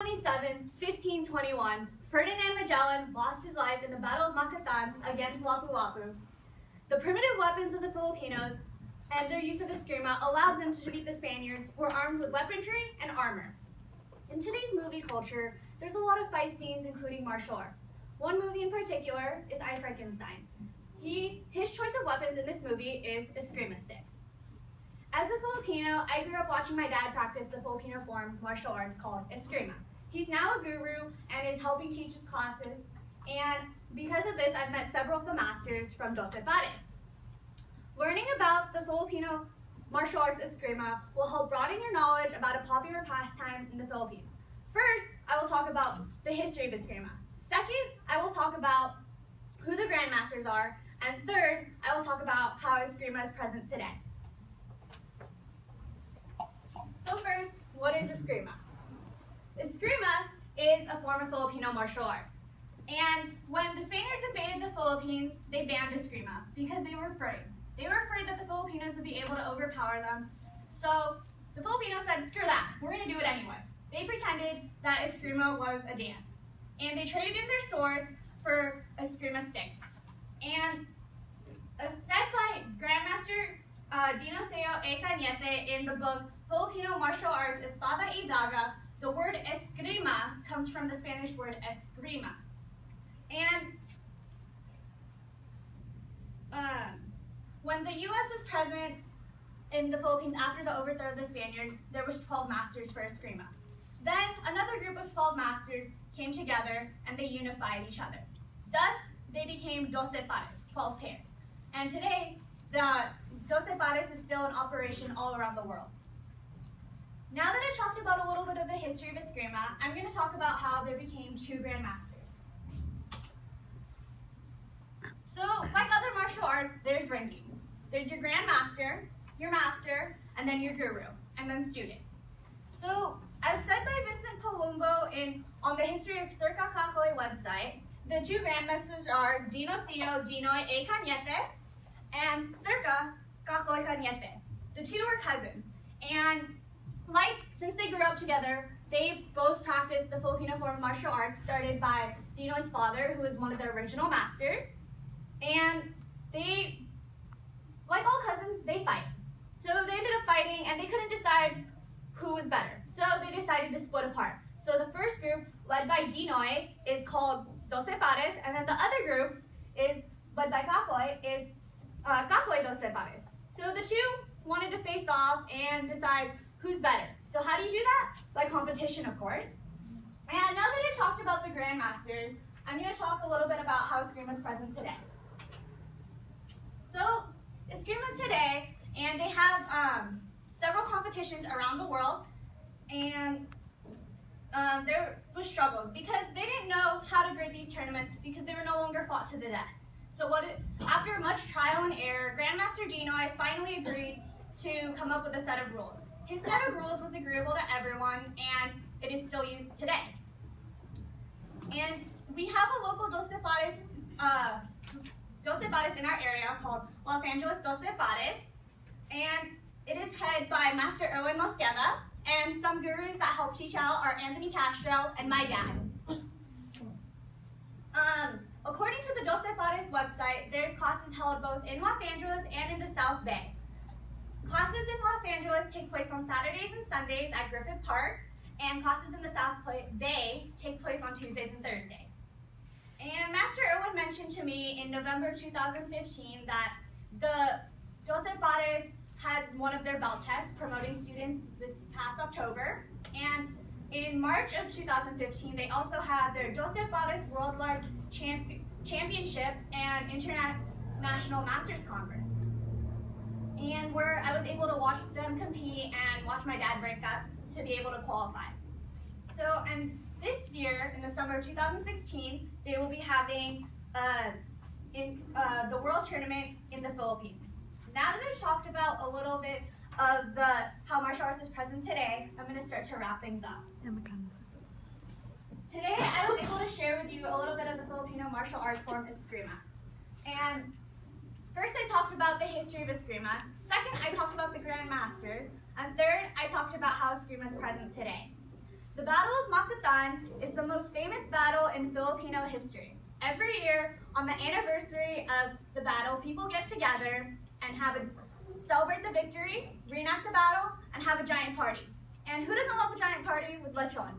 27, 1521, Ferdinand Magellan lost his life in the Battle of Macatan against Lapu-Lapu. The primitive weapons of the Filipinos and their use of eskrima allowed them to defeat the Spaniards who were armed with weaponry and armor. In today's movie culture, there's a lot of fight scenes including martial arts. One movie in particular is I, Frankenstein. His choice of weapons in this movie is eskrima sticks. As a Filipino, I grew up watching my dad practice the Filipino form of martial arts called eskrima. He's now a guru and is helping teach his classes, and because of this, I've met several of the masters from Doce Pares. Learning about the Filipino martial arts eskrima will help broaden your knowledge about a popular pastime in the Philippines. First, I will talk about the history of eskrima. Second, I will talk about who the grandmasters are, and third, I will talk about how eskrima is present today. So first, what is eskrima? Eskrima is a form of Filipino martial arts. And when the Spaniards invaded the Philippines, they banned eskrima because they were afraid. They were afraid that the Filipinos would be able to overpower them. So the Filipinos said, screw that, we're going to do it anyway. They pretended that eskrima was a dance. And they traded in their swords for eskrima sticks. And said by Grandmaster Dinoseo A. Cañete in the book Filipino Martial Arts Espada y Daga, the word eskrima comes from the Spanish word esgrima. And when the U.S. was present in the Philippines after the overthrow of the Spaniards, there was 12 masters for eskrima. Then another group of 12 masters came together and they unified each other. Thus, they became Doce Pares, 12 pairs. And today, the Doce Pares is still in operation all around the world. Now that I've talked about a little bit of the history of eskrima, I'm going to talk about how there became two grandmasters. So, like other martial arts, there's rankings. There's your grandmaster, your master, and then your guru, and then student. So, as said by Vincent Palumbo on the History of Circa Cacoy website, the two grandmasters are Dinoseo Dinoy A. Cañete and Circa Cacoy Cañete. The two were cousins, and since they grew up together, they both practiced the Filipino form of martial arts started by Dinoy's father, who was one of the original masters. And they, like all cousins, they fight. So they ended up fighting, and they couldn't decide who was better. So they decided to split apart. So the first group, led by Dinoy, is called Doce Pares, and then the other group is led by Cacoy, is Cacoy Doce Pares. So the two wanted to face off and decide who's better. So how do you do that? By competition, of course. And now that I've talked about the grandmasters, I'm going to talk a little bit about how eskrima is present today. So eskrima today, and they have several competitions around the world, and there was struggles because they didn't know how to grade these tournaments because they were no longer fought to the death. So after much trial and error, Grandmaster Dinoy finally agreed to come up with a set of rules. His set of rules was agreeable to everyone, and it is still used today. And we have a local Doce Pares in our area called Los Angeles Doce Pares, and it is headed by Master Erwin Mosqueda, and some gurus that help teach out are Anthony Castro and my dad. According to the Doce Pares website, there's classes held both in Los Angeles and in the South Bay. Classes in Los Angeles take place on Saturdays and Sundays at Griffith Park, and classes in the South Bay take place on Tuesdays and Thursdays. And Master Erwin mentioned to me in November 2015 that the Doce Pares had one of their belt tests promoting students this past October, and in March of 2015 they also had their Doce Pares Worldwide Championship and International Masters Conference, and where I was able to watch them compete and watch my dad rank up to be able to qualify. So, and this year, in the summer of 2016, they will be having the World Tournament in the Philippines. Now that I've talked about a little bit of how martial arts is present today, I'm going to start to wrap things up. Today, I was able to share with you a little bit of the Filipino martial arts form eskrima. And first, I talked about the history of eskrima. Second, I talked about the grandmasters. And third, I talked about how eskrima is present today. The Battle of Macatan is the most famous battle in Filipino history. Every year, on the anniversary of the battle, people get together and celebrate the victory, reenact the battle, and have a giant party. And who doesn't love a giant party with lechon?